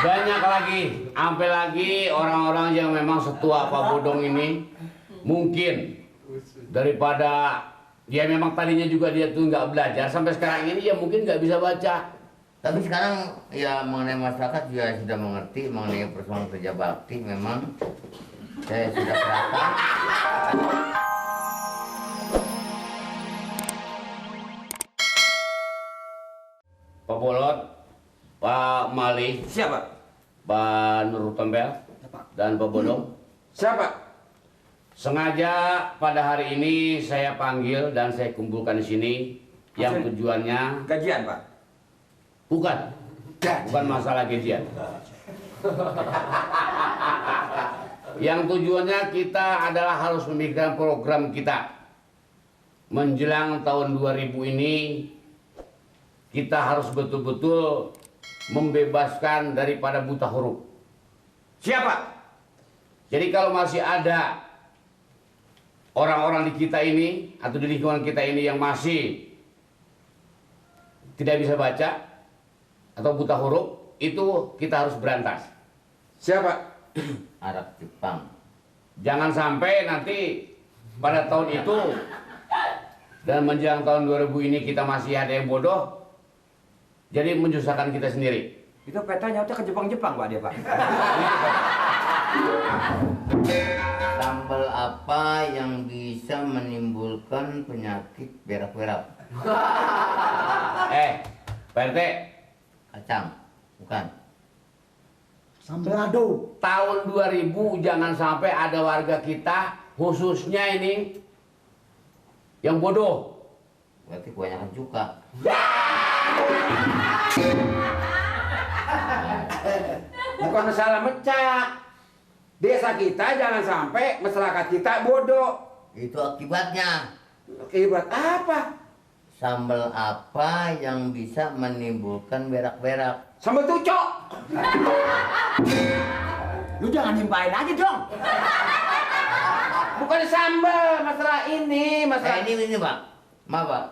Banyak lagi, sampai lagi orang-orang yang memang setua Pak Bodong ini mungkin daripada dia memang tadinya juga dia tuh nggak belajar sampai sekarang ini ya mungkin nggak bisa baca. Tapi sekarang ya mengenai masyarakat juga sudah mengerti mengenai persoalan kerja bakti, memang saya sudah kerahkan. Pak Bolot, Pak Mali, Siapa? Pak Nur Tombel, dan Pak Bodong. Siapa? Sengaja pada hari ini saya panggil dan saya kumpulkan di sini yang tujuannya Gajian, Pak. bukan masalah gajian. Yang tujuannya kita adalah harus memikirkan program kita menjelang tahun 2000 ini. Kita harus betul-betul membebaskan daripada buta huruf. Siapa? Jadi kalau masih ada orang-orang di kita ini atau di lingkungan kita ini yang masih tidak bisa baca atau buta huruf, itu kita harus berantas. Siapa? Arab Jepang. Jangan sampai nanti pada tahun itu dan menjelang tahun 2000 ini kita masih ada yang bodoh, jadi menyusahkan kita sendiri. Itu petanya udah ke Jepang-Jepang, Pak, dia, Pak. Sambal apa yang bisa menimbulkan penyakit berak-berak? Pak RT, Kacang, bukan. Sambalado. tahun 2000 jangan sampai ada warga kita khususnya ini yang bodoh. Berarti kebanyakan cuka. Bukan masalah mecah. Desa kita jangan sampai masyarakat kita bodoh. Itu akibatnya. Akibat apa? Sambal apa yang bisa menimbulkan berak-berak? Sambal tucok. Lu jangan nimpain aja dong. Bukan sambal, masalah ini, masalah Ini Pak. Maaf Pak.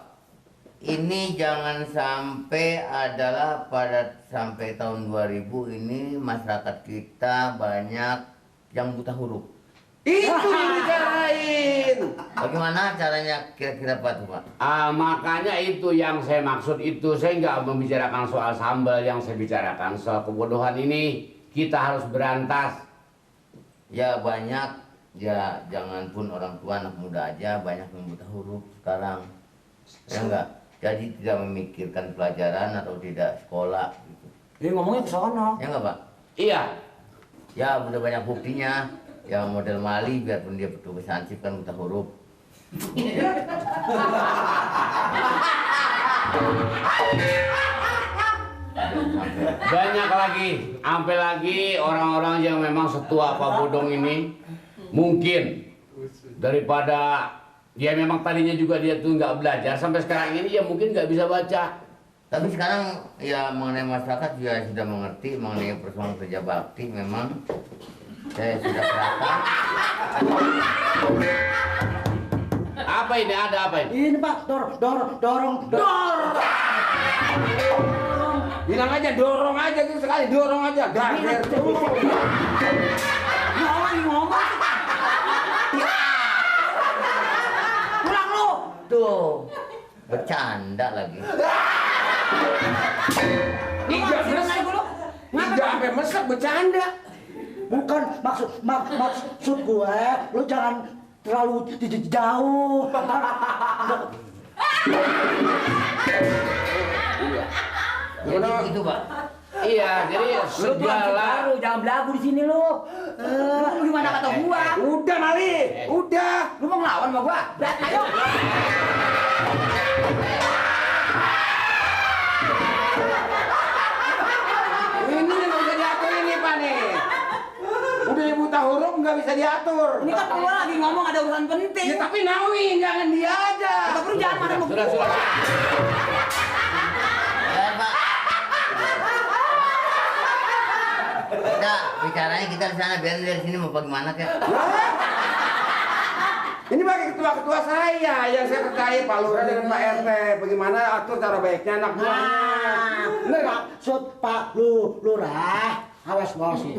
Ini jangan sampai adalah sampai tahun 2000 ini masyarakat kita banyak yang buta huruf. itu yang dibicarain. Bagaimana caranya kira-kira Pak tuh Pak? Makanya itu yang saya maksud itu. Saya nggak membicarakan soal sambal, yang saya bicarakan soal kebodohan ini. Kita harus berantas. Ya banyak, ya jangan pun orang tua, anak muda aja banyak yang buta huruf sekarang. Ya enggak? Jadi tidak memikirkan pelajaran atau tidak sekolah gitu. Dia ngomongnya ke sono. Ya enggak Pak? Iya. Ya udah banyak buktinya. Ya model Mali biarpun dia petugas ansip kan buta huruf. Banyak lagi, sampai lagi orang-orang yang memang setua Pak Bodong ini mungkin daripada dia memang tadinya juga dia tuh nggak belajar sampai sekarang ini ya mungkin nggak bisa baca. Tapi sekarang ya mengenai masyarakat juga sudah mengerti mengenai persoalan kerja bakti, memang saya sudah kerahkan. Apa ini? Ada apa ini? Ini Pak, dorong. Bilang aja dorong aja gitu sekali, dorong aja. Gager tuh. Ngomong. Pulang lu. Tuh, bercanda lagi. Iga sampai mesek bercanda. Bukan maksud gue, lu jangan terlalu jauh. Jadi gitu Pak. Iya, jadi Lu segala baru jangan belagu di sini lu. Lu gimana kata gua? Udah Mali, udah. Lu mau ngelawan sama gua? Ayo. Ini nggak bisa diatur ini Pak nih. Udah buta huruf nggak bisa diatur. Ini kan gua lagi ngomong ada urusan penting. Ya tapi nawin, jangan dia aja. Tapi lu jangan marah sama gua. sudah. Ya Pak. Udah, bicaranya kita di sana, biarin dari sini mau bagaimana kek. Ini bagi ketua-ketua saya yang saya percaya Pak Lurah dengan Pak RT. Bagaimana atur cara baiknya anak buahnya. Bener nggak? Maksud Pak Lurah, awas bos ini.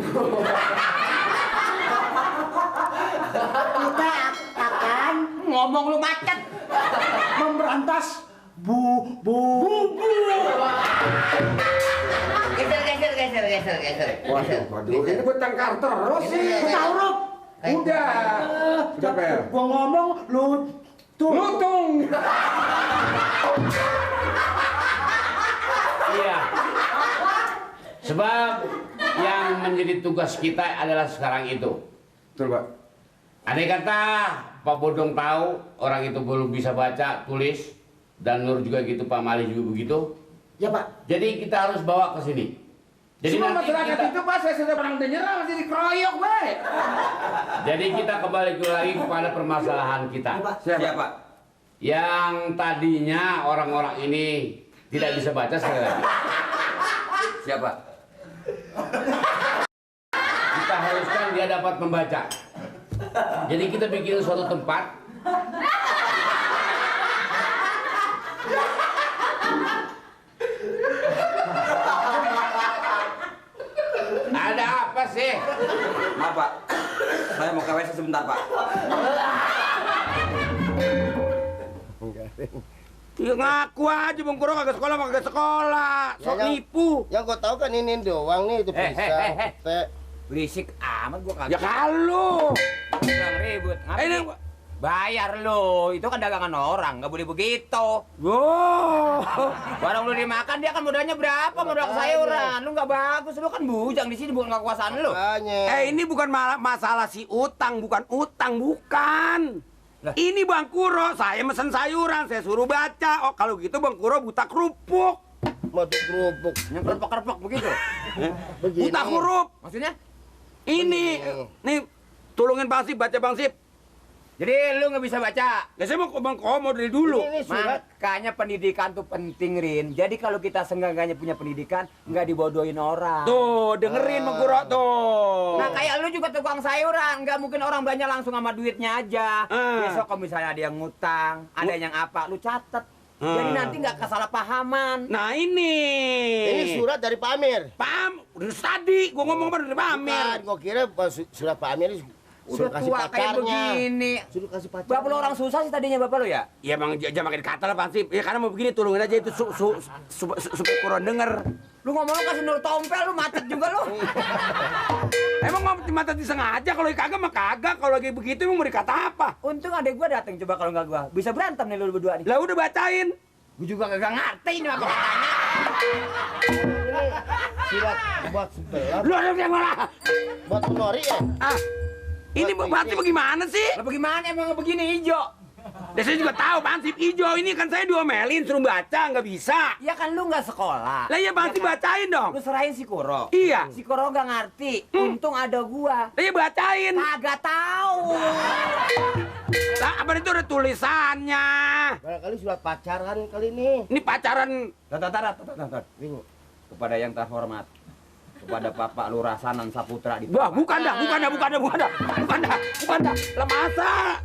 Kita akan Ngomong lu macet. memberantas bu. Geser. Waduh, ini bertengkar terus sih. Kita huruf. Udah. Sudah, Per. Gua ngomong Lutung. Iya. Sebab yang menjadi tugas kita adalah sekarang itu. Betul, Pak. Andai kata Pak Bodong tahu orang itu belum bisa baca, tulis, dan Nur juga gitu, Pak Mali juga begitu. Ya Pak. Jadi kita harus bawa ke sini. Jadi Semua nanti masyarakat kita, itu Pak, saya sudah pernah menyerah masih dikeroyok, baik. jadi kita kembali lagi kepada permasalahan kita. Ya, Pak. Siapa? Yang tadinya orang-orang ini tidak bisa baca sekali lagi. Siapa? Kita haruskan dia dapat membaca. Jadi kita bikin suatu tempat. Ada apa sih? Maaf, Pak. Saya mau ke WC sebentar, Pak. Ya ngaku aja Bang Kuro kagak sekolah. Sok Ya, nipu. Yang gua tahu kan ini doang nih itu pisau. Teh. Berisik amat gua Ya kagak. kalau. Jangan ribut. Ngapain Ini sih? Bayar lu, itu kan dagangan orang, nggak boleh begitu. Wow. Barang lu dimakan dia kan modalnya berapa? Modal sayuran. Lu nggak bagus, lu kan bujang di sini bukan kekuasaan lu. Makanya. Ini bukan masalah si utang, bukan. Lah. Ini Bang Kuro, saya mesen sayuran, saya suruh baca. Oh kalau gitu Bang Kuro buta kerupuk. Mau kerupuk. Yang kerpek-kerpek begitu. Begini. Buta huruf. Maksudnya? Ini, nih tolongin Bang Sip, baca Bang Sip. Jadi lu nggak bisa baca. Ya saya mau ke Bang Komo dari dulu. Ini surat. Makanya pendidikan tuh penting, Rin. Jadi kalau kita seenggaknya punya pendidikan, nggak dibodohin orang. Tuh, dengerin Bang Kuro tuh. Nah kayak lu juga tukang sayuran, nggak mungkin orang belanja langsung sama duitnya aja. Besok kalau misalnya ada yang ngutang, ada yang apa, lu catet. Jadi nanti nggak kesalahpahaman. Nah ini. Ini surat dari Pak Amir. Paham? Udah tadi gua ngomong dari Pak Amir. Bukan, gua kira surat Pak Amir Udah suruh kasih tua kayak pacarnya. begini. Suruh kasih pacarnya. Bapak lu orang susah sih tadinya bapak lu ya? Ya emang jangan makin kata lah Pak Sip. Ya karena mau begini tolongin aja itu supaya Kuro denger. Lu ngomong lu kasih nur tompel lu macet juga lu. Emang mau mata disengaja kalau kagak mah kagak. Kalau lagi begitu emang mau dikata apa? Untung adek gua dateng coba kalau nggak gua. Bisa berantem nih lu berdua nih. Lah udah bacain. Gua juga kagak ngerti ini apa katanya. Ini surat buat sebelah. Lu ada yang malah. Buat penori ya? Ah. Ini berarti bagaimana sih? Lah bagaimana emang begini hijau? Ya saya juga tahu Pak Sip hijau ini kan saya diomelin suruh baca nggak bisa. Ya kan lu nggak sekolah. Lah ya Pak Sip kan? bacain dong. Lu serahin si Kuro. Iya. Si Kuro nggak ngerti. Untung ada gua. Lah ya bacain. Kagak tahu. Lah apa itu ada tulisannya? Barangkali surat pacaran kali ini. Ini pacaran. Tar. Kepada yang terhormat. Kepada Bapak Lurah Sanan Saputra di Wah, bukan dah. Lah masa?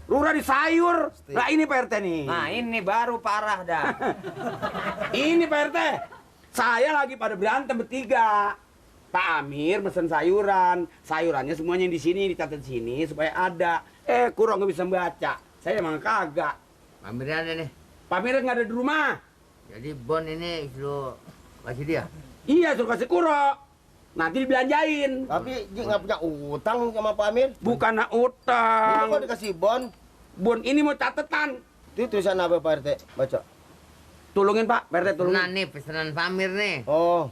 Lurah di sayur. Lah ini Pak RT nih. Nah ini baru parah dah. Ini Pak RT. Saya lagi pada berantem bertiga. Pak Amir mesen sayuran. Sayurannya semuanya di sini dicatat sini supaya ada. Kurang nggak bisa baca. Saya emang kagak. Amirnya ada nih. Pak Amir nggak ada di rumah. Jadi bon ini lu kasih dia. Iya, suruh kasih Kuro. Nanti dibelanjain. Tapi dia nggak punya utang sama Pak Amir. Bukan Ini utang. kok dikasih bon. Bon, ini mau catatan. Itu tulisan apa Pak RT? Baca. Tolongin Pak, Pak RT tolongin. Nah nih pesanan Pak Amir nih. Oh,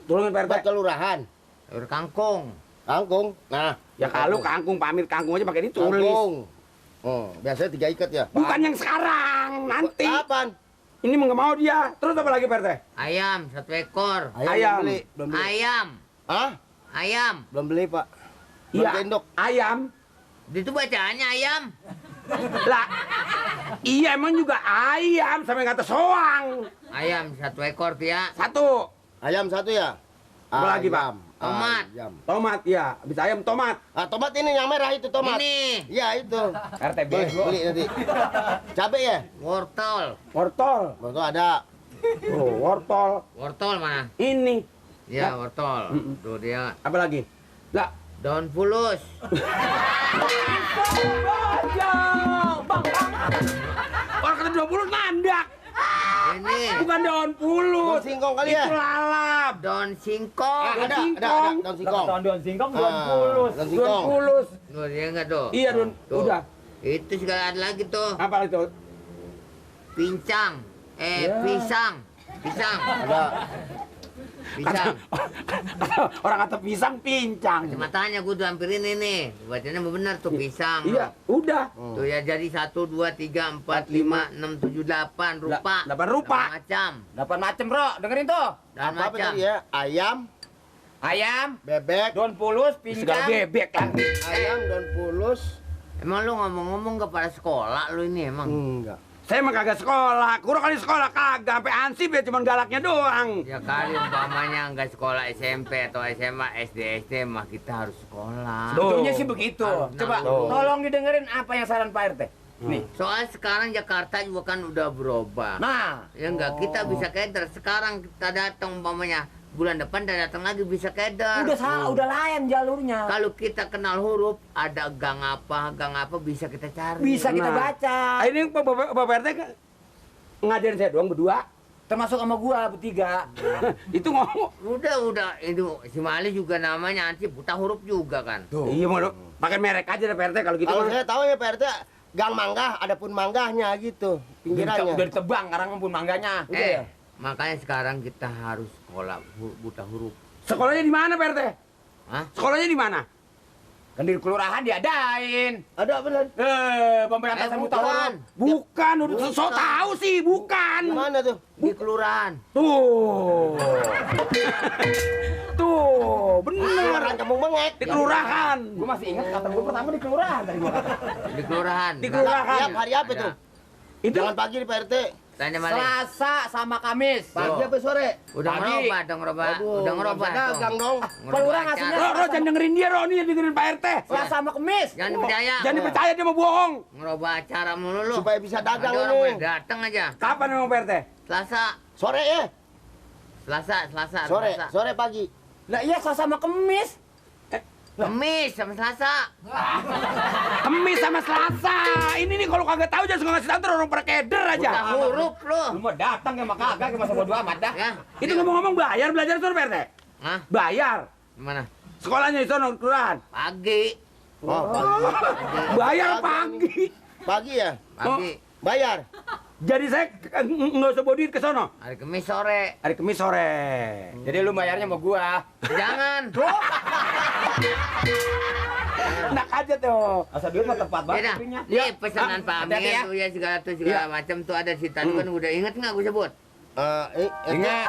Tolongin Pak RT. buat kelurahan. Sayur kangkung. Kangkung. Nah, Ya kalau kangkung, Pak Amir kangkung aja pakai ditulis. kangkung. Oh, biasanya 3 ikat ya. Bukan yang sekarang, nanti. Kapan? Ini mau nggak mau dia. Terus apa lagi Pak RT? Ayam 1 ekor. Ayam. Belum beli. Ayam. Hah? Ayam. Belum beli, Pak. Belum Iya, gendok. ayam. Itu bacaannya ayam. Lah, iya emang juga ayam sampai kata soang. Ayam 1 ekor tuh ya. 1. Ayam 1 ya? Apa lagi, Pak? Ayam. Tomat. Ayam. Tomat, ya. Habis ayam tomat. Ah, tomat ini yang merah itu tomat. Ini Iya, itu. RT Beli, bego. beli nanti. Cabe ya? wortel. Wortel. Betul ada. Oh, wortel. Wortel mana? Ini. Ya, wortel. Tuh dia. Apa lagi? Lah, Daun fulus. orang kata 20 nandak. Ini Bukan daun pulus. Daun singkong kali ya? Itu lalap. daun singkong. Ada, singkong. daun singkong. Daun singkong, Ah, daun pulus. Daun Daun singkong. pulus. Tuh dia enggak tuh. Iya, Dun. Tuh. Udah. Itu segala ada lagi tuh. Apa itu? Pincang. Pisang. Pisang. Ada. Pisang. Orang kata pisang pincang. Matanya gue udah hampir ini nih. Bacanya benar tuh pisang. Iya, udah. Tuh ya jadi 1, 2, 3, 4, 5, 6, 7, 8 rupa. 8 rupa. Macam. 8 macem, Bro. Dengerin tuh. Dan Apa macam. tadi ya? Ayam, Ayam, bebek, daun pulus, Segala pincang. bebek lagi. ayam, daun pulus. Emang lu ngomong-ngomong kepada sekolah lu ini emang? Enggak. Saya emang kagak sekolah. Kurang kali sekolah kagak. Sampai ansip ya cuman galaknya doang. Ya kali umpamanya nggak sekolah SMP atau SMA, SD, SD mah kita harus sekolah. Tuh. Sebetulnya sih begitu. Harus Coba nanggung. tolong didengerin apa yang saran Pak RT. Nih. Soal sekarang Jakarta juga kan udah berubah. Nah, Ya enggak, kita bisa keder. Sekarang kita datang umpamanya bulan depan kita datang lagi bisa keder. udah salah, udah lain jalurnya. Kalau kita kenal huruf, ada gang apa bisa kita cari. Bisa kita Nah. baca. Ini Bapak RT ngajarin saya doang berdua. Termasuk sama gua bertiga. Itu ngomong. Udah, itu si Mali juga namanya ansi buta huruf juga kan. Iya mau pakai merek aja deh Pak RT kalau gitu Kalau mah. saya tahu ya Pak RT, gang manggah, ada pun manggahnya gitu, pinggirannya. Udah ditebang, sekarang pun mangganya. Udah ya? Makanya sekarang kita harus sekolah buta huruf. Sekolahnya di mana Pak RT? Hah? Sekolahnya di mana? Kan di kelurahan diadain. Ada benar. Pemberantasan buta bukan. huruf. Bukan, udah so tahu sih, bukan. Di mana tuh? Di kelurahan. Tuh. Tuh, Kelurahan bener. Kampung Bengek. Di kelurahan. Gua masih ingat kata gua pertama di kelurahan tadi gua kata. Di kelurahan. Di kelurahan. Tiap hari apa Ada. tuh? Itu Jangan pagi di Pak RT. Tanya Mali. Selasa sama Kamis. Pagi apa sore? Udah Pagi. ngerubah dong, ngerubah. Waduh, Udah ngerubah. nggak bisa dagang dong. Kelurahan ngasihnya Ro, jangan dengerin dia, Ro, nih yang dengerin Pak RT. Selasa sama Kamis. Jangan dipercaya. Jangan dipercaya dia mau bohong. Ngerubah acara mulu lu. Supaya bisa dagang Ada orang ini. boleh datang aja. Kapan emang Pak RT? Selasa. Sore ya? Selasa. Sore, Selasa. sore pagi. Lah iya Selasa sama Kamis. Kemis sama Selasa. Kemis sama Selasa. Ini nih kalau kagak tahu jangan suka ngasih tahu ntar orang pada keder Buta aja. huruf lu. Lu mau datang ya maka kagak ke masa bodo amat dah. Ya. Itu ngomong-ngomong bayar belajar itu Pak RT? Hah? Bayar. Mana? Sekolahnya di sono kelurahan. Pagi. Oh, pagi. Bayar pagi. Pagi ya? Pagi. Bayar. Jadi saya nggak usah bawa duit ke sono. Hari Kemis sore. Hari Kamis sore. Jadi lu bayarnya sama gua. Jangan. Enak aja tuh. Asal duit mah tepat banget. Beda. itunya. Nih pesanan Pak hati-hati Amir ya. tuh ya segala macam tuh ada si tadi kan udah inget nggak gue sebut? Ingat.